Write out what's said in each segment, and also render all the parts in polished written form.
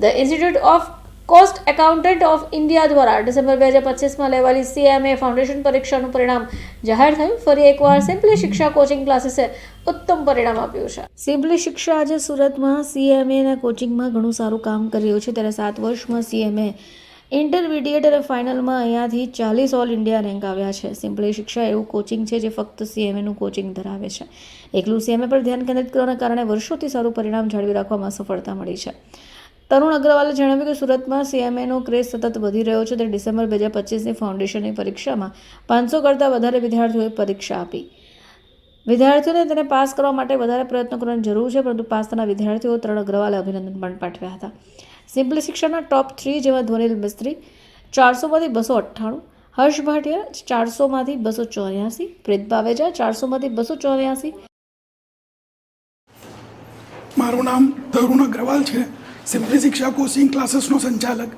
The institute of cost accountant of India દ્વારા December 2025માં લેવાયેલી CMA foundation પરીક્ષાનું પરિણામ જાહેર થયું. ફરી એકવાર સિમ્પલી શિક્ષા કોચિંગ ક્લાસીસે ઉત્તમ પરિણામ આપ્યું છે. સિમ્પલી શિક્ષા આજે સુરતમાં CMAના કોચિંગમાં ઘણું સારું કામ કરી રહ્યું છે. ત્યારે 7 વર્ષમાં CMA ઇન્ટરમીડિયેટ અને ફાઇનલમાં અહીંયાથી 40 ઓલ ઇન્ડિયા રેન્ક આવ્યા છે. સિમ્પલી શિક્ષા એવું કોચિંગ છે જે ફક્ત CMAનું કોચિંગ ધરાવે છે. એકલું CMA પર ધ્યાન કેન્દ્રિત કરવાના કારણે વર્ષોથી સારું પરિણામ જાળવી રાખવામાં સફળતા મળી છે. તરુણ અગ્રવાલે જણાવ્યું કે સુરતમાં CMAનો ક્રેઝ સતત વધી રહ્યો છે. ત્યારે ડિસેમ્બર 2025ની ફાઉન્ડેશનની પરીક્ષામાં 500 કરતાં વધારે વિદ્યાર્થીઓએ પરીક્ષા આપી. વિદ્યાર્થીઓને તેને પાસ કરવા માટે વધારે પ્રયત્નો કરવાની જરૂર છે, પરંતુ પાસ થનાર વિદ્યાર્થીઓ તરુણ અગ્રવાલે અભિનંદન પણ પાઠવ્યા હતા. સિમ્પલી શિક્ષાના ટોપ 3 જેમાં ધ્વનિલ મિસ્ત્રી 400માંથી 298, હર્ષ ભાટિયા 400માંથી 284, પ્રીત બાવેજા 400માંથી 284. મારું નામ તરુણ અગ્રવાલ છે. સિમ્પલી શિક્ષા કોચિંગ ક્લાસીસનો સંચાલક.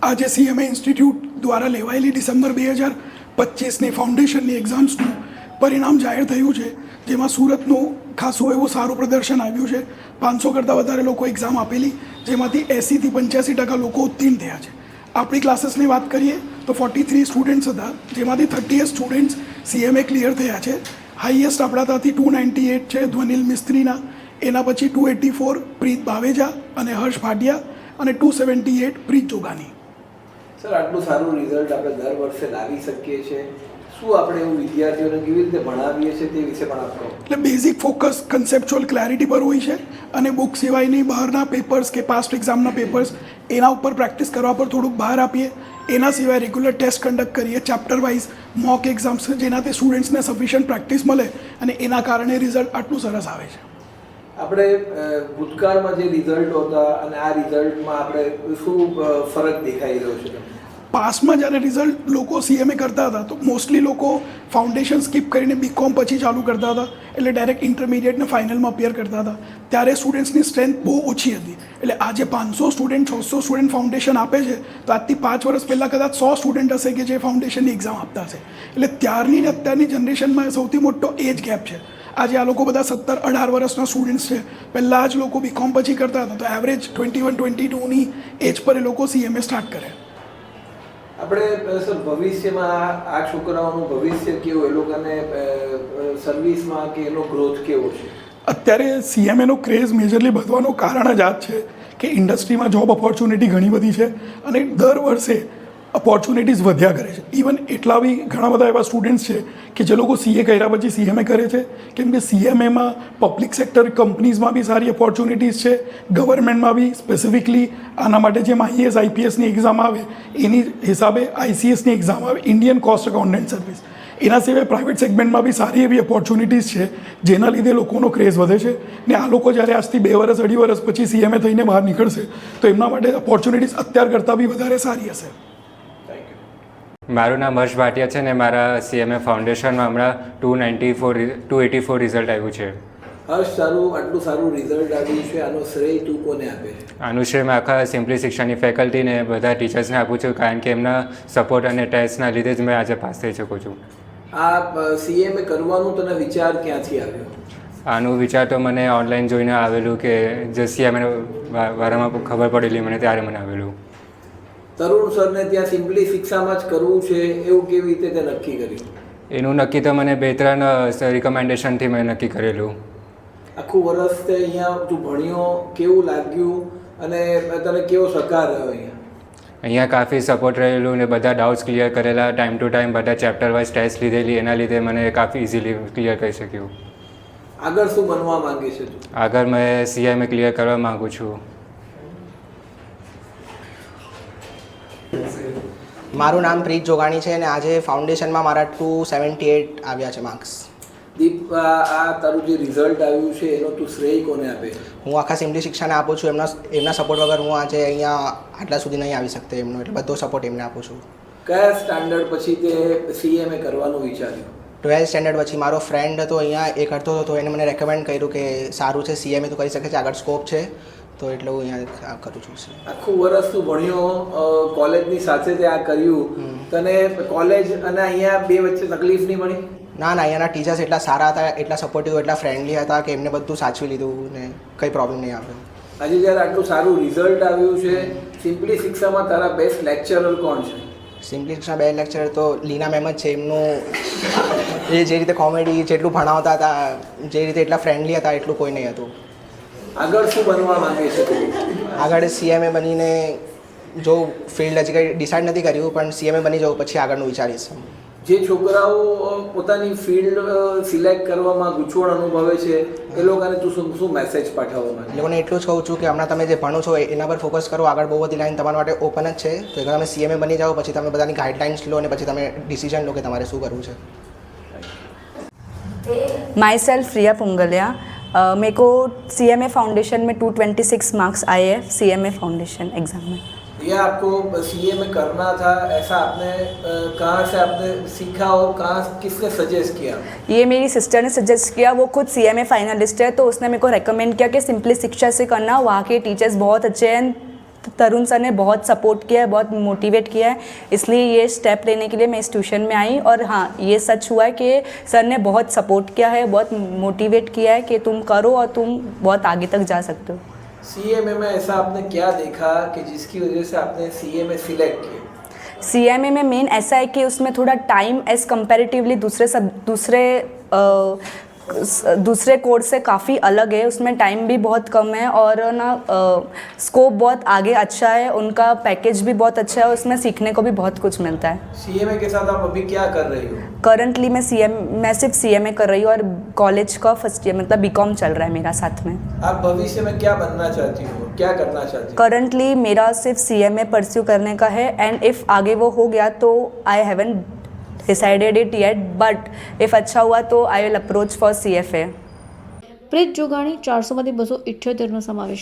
આજે CMA ઇન્સ્ટિટ્યૂટ દ્વારા લેવાયેલી ડિસેમ્બર 2025ની ફાઉન્ડેશનની એક્ઝામ્સનું પરિણામ જાહેર થયું છે, જેમાં સુરતનું ખાસું એવું સારું પ્રદર્શન આવ્યું છે. 500 કરતાં વધારે લોકો એક્ઝામ આપેલી, જેમાંથી 80થી 85% લોકો ઉત્તીર્ણ થયા છે. આપણી ક્લાસીસની વાત કરીએ તો 43 સ્ટુડન્ટ્સ હતા, જેમાંથી 38 સ્ટુડન્ટ્સ CMA ક્લિયર થયા છે. હાઈએસ્ટ આપણા ત્યાંથી 298 છે ધ્વનિલ મિસ્ત્રીના, એના પછી 284 પ્રીત બાવેજા અને હર્ષ ભાટિયા અને 278 પ્રીત જોગાની. સર, આટલું સારું રિઝલ્ટ આપણે દર વર્ષે લાવી શકીએ છીએ. શું આપણે એવું વિદ્યાર્થીઓને કેવી રીતે ભણાવીએ છીએ તે વિશે પણ આપ કહો. એટલે બેઝિક ફોકસ કન્સેપ્ચ્યુઅલ ક્લેરિટી પર હોય છે અને બુક સિવાયની બહારના પેપર્સ કે પાસ્ટ એક્ઝામના પેપર્સ એના ઉપર પ્રેક્ટિસ કરવા પર થોડુંક બહાર આપીએ. એના સિવાય રેગ્યુલર ટેસ્ટ કન્ડક્ટ કરીએ, ચેપ્ટર વાઇઝ મોક એક્ઝામ્સ, જેનાથી સ્ટુડન્ટ્સને સફિશિયન્ટ પ્રેક્ટિસ મળે અને એના કારણે રિઝલ્ટ આટલું સરસ આવે છે. આપણે ભૂતકાળમાં જે રિઝલ્ટ હતા અને આ રિઝલ્ટમાં આપણે શું ફરક દેખાઈ રહ્યો છે? પાસમાં જ્યારે રિઝલ્ટ લોકો CMA કરતા હતા તો મોસ્ટલી લોકો ફાઉન્ડેશન સ્કીપ કરીને BCom પછી ચાલુ કરતા હતા, એટલે ડાયરેક્ટ ઇન્ટરમીડિયેટ ને ફાઇનલમાં અપિયર કરતા હતા. ત્યારે સ્ટુડન્ટ્સની સ્ટ્રેન્થ બહુ ઓછી હતી. એટલે આજે 500 સ્ટુડન્ટ 600 સ્ટુડન્ટ ફાઉન્ડેશન આપે છે, તો આજથી 5 વર્ષ પહેલાં કદાચ 100 સ્ટુડન્ટ હશે કે જે ફાઉન્ડેશનની એક્ઝામ આપતા હશે. એટલે ત્યારની ને અત્યારની જનરેશનમાં સૌથી મોટો એજ ગેપ છે. આજે આ લોકો બધા 17-18 વર્ષના સ્ટુડન્ટ્સ છે. પહેલાં જ લોકો BCom પછી કરતા હતા, તો એવરેજ 21-22ની એજ પર એ લોકો CMA સ્ટાર્ટ કરે. આપણે સર ભવિષ્યમાં આ છોકરાઓનું ભવિષ્ય કેવું, એ લોકોને સર્વિસમાં કે એનો ગ્રોથ કેવો છે? અત્યારે CMAનો ક્રેઝ મેજરલી વધવાનું કારણ જ આ જ છે કે ઇન્ડસ્ટ્રીમાં જોબ ઓપોર્ચ્યુનિટી ઘણી બધી છે અને દર વર્ષે ઓપોર્ચ્યુનિટીઝ વધ્યા કરે છે. ઇવન એટલા બી ઘણા બધા એવા સ્ટુડન્ટ્સ છે કે જે લોકો CA કર્યા પછી CMA કરે છે, કેમ કે CMAમાં પબ્લિક સેક્ટર કંપનીઝમાં બી સારી ઓપોર્ચ્યુનિટીઝ છે, ગવર્મેન્ટમાં બી. સ્પેસિફિકલી આના માટે જેમ IAS IPSની એક્ઝામ આવે એની હિસાબે ICSની એક્ઝામ આવે, ઇન્ડિયન કોસ્ટ એકાઉન્ટન્ટ સર્વિસ. એના સિવાય પ્રાઇવેટ સેગમેન્ટમાં બી સારી એવી ઓપોર્ચ્યુનિટીઝ છે, જેના લીધે લોકોનો ક્રેઝ વધે છે. ને આ લોકો જ્યારે આજથી 2 વર્ષ 2.5 વર્ષ પછી CMA થઈને બહાર નીકળશે તો એમના માટે ઓપોર્ચ્યુનિટીઝ અત્યાર કરતાં બી વધારે સારી હશે. મારું નામ હર્ષ ભાટિયા છે ને મારા CMA ફાઉન્ડેશનમાં હમણાં 284 રિઝલ્ટ આવ્યું છે. હર્ષ, આટલું સારું રિઝલ્ટ આવ્યું છે, આનો શ્રેય તું કોને આપે છે? આનું શ્રેય મેં આખા સિમ્પલી શિક્ષાની ફેકલ્ટીને બધા ટીચર્સને આપું છું, કારણ કે એમના સપોર્ટ અને ટેસ્ટના લીધે જ મેં આજે પાસ થઈ શકું છું. આ CMA કરવાનું તને વિચાર ક્યાંથી આવ્યો? આનું વિચાર તો મને ઓનલાઈન જોઈને આવેલું, કે જે CMA વારામાં ખબર પડેલી મને ત્યારે મને આવેલું. તરુણ સરને ત્યાં સિમ્પલી શિક્ષામાં જ કરવું છે એવું કેવી રીતે તે નક્કી કર્યું? એનું નક્કી તો મને 2-3 રિકમેન્ડેશનથી મેં નક્કી કરેલું. આખું વર્ષ તે અહીંયા તું ભણ્યો, કેવું લાગ્યું અને તને કેવો સહકાર રહ્યો અહીંયા? અહીંયા કાફી સપોર્ટ રહેલું ને બધા ડાઉટ્સ ક્લિયર કરેલા, ટાઈમ ટુ ટાઈમ બધા ચેપ્ટર વાઇઝ ટેસ્ટ લીધેલી, એના લીધે મને કાફી ઇઝીલી ક્લિયર કરી શક્યું. આગળ શું બનવા માંગે છે તું? આગળ મેં CMA ક્લિયર કરવા માગું છું. મારું નામ પ્રીત જોગાણી છે અને આજે ફાઉન્ડેશનમાં મારા 278 આવ્યા છે માર્ક્સ. દીપ, આ તારું જે રિઝલ્ટ આવ્યું છે એનો તું શ્રેય કોને આપે? હું આખા સિમ્પલી શિક્ષાને આપું છું. એમના સપોર્ટ વગર હું આજે અહીંયા આટલા સુધી નહીં આવી શકતો એમનો, એટલે બધો સપોર્ટ એમને આપું છું. કયા સ્ટાન્ડર્ડ પછી તે CMA કરવાનું વિચાર્યું? 12th સ્ટેન્ડર્ડ પછી મારો ફ્રેન્ડ હતો અહીંયા, એ કરતો હતો તો એને મને રેકમેન્ડ કર્યું કે સારું છે, CMA તો કરી શકે છે, આગળ સ્કોપ છે, તો એટલે હું અહીંયા કરું છું. આખું વર્ષ તું ભણ્યો, કોલેજની સાથે તે આ કર્યું, તને કોલેજ અને અહીંયા બે વચ્ચે તકલીફ નહીં પડી? ના, અહીંયાના ટીચર્સ એટલા સારા હતા, એટલા સપોર્ટિવ, એટલા ફ્રેન્ડલી હતા કે એમને બધું સાચવી લીધું ને કંઈ પ્રોબ્લેમ નહીં આવ્યો. આજે જ્યારે આટલું સારું રિઝલ્ટ આવ્યું છે, સિમ્પલી શિક્ષામાં તારા બેસ્ટ લેક્ચરર કોણ છે? સિમ્પલી શિક્ષા બે લેક્ચર તો લીના મેમ જ છે. એમનું એ જે રીતે કોમેડી જેટલું ભણાવતા હતા, જે રીતે એટલા ફ્રેન્ડલી હતા, એટલું કોઈ નહીં હતું. આગળ શું બનવા માંગે છે તું? આગળ CMA બનીને જો ફિલ્ડ હજી કંઈ ડિસાઇડ નથી કર્યું, પણ CMA બની જાઉં પછી આગળનું વિચારીશ. જે છોકરાઓ પોતાની ફિલ્ડ સિલેક્ટ કરવામાં ગૂંચવણ અનુભવે છે એ લોકોને તું શું મેસેજ પાઠવવા માંગે? એ લોકોને એટલું જ કહું છું કે હમણાં તમે જે ભણો છો એના પર ફોકસ કરો. આગળ બહુ બધી લાઈન તમારા માટે ઓપન જ છે. તો એકવાર તમે CMA બની જાઓ પછી તમે બધાની ગાઈડલાઇન્સ લો અને પછી તમે ડિસિઝન લો કે તમારે શું કરવું છે. माई सेल्फ रिया पुंगलिया. मेरे को CMA फाउंडेशन में 226 मार्क्स आए हैं CMA फाउंडेशन एग्ज़ाम में. ये आपको CMA करना था, ऐसा आपने कहाँ से आपने सीखा और कहाँ किसने सजेस्ट किया? ये मेरी सिस्टर ने सजेस्ट किया. वो खुद CMA फाइनलिस्ट है, तो उसने मेरे को रेकमेंड किया कि सिंपली शिक्षा से करना. वहाँ के टीचर्स बहुत अच्छे हैं. तरुण सर ने बहुत सपोर्ट किया है, बहुत मोटिवेट किया है, इसलिए ये स्टेप लेने के लिए मैं इस ट्यूशन में आई. और हाँ, ये सच हुआ है कि सर ने बहुत सपोर्ट किया है, बहुत मोटिवेट किया है कि तुम करो और तुम बहुत आगे तक जा सकते हो. CMA में ऐसा आपने क्या देखा कि जिसकी वजह से आपने CMA सिलेक्ट किया? CMA में मेन ऐसा है कि उसमें थोड़ा टाइम एज कंपैरेटिवली दूसरे कोर्स से काफ़ी अलग है. उसमें टाइम भी बहुत कम है और ना स्कोप बहुत आगे अच्छा है. उनका पैकेज भी बहुत अच्छा है और उसमें सीखने को भी बहुत कुछ मिलता है. CMA के साथ आप अभी क्या कर रही हो? करंटली मैं सिर्फ CMA कर रही हूँ और कॉलेज का फर्स्ट ईयर मतलब BCom चल रहा है मेरा साथ में. आप भविष्य में क्या बनना चाहती हो, क्या करना चाहती हो? करंटली मेरा सिर्फ CMA परस्यू करने का है. एंड इफ़ आगे वो हो गया तो I haven't decided it yet, but if अच्छा हुआ तो I will approach for CFA. પ્રીત જોગાણી 400માંથી 278નો સમાવેશ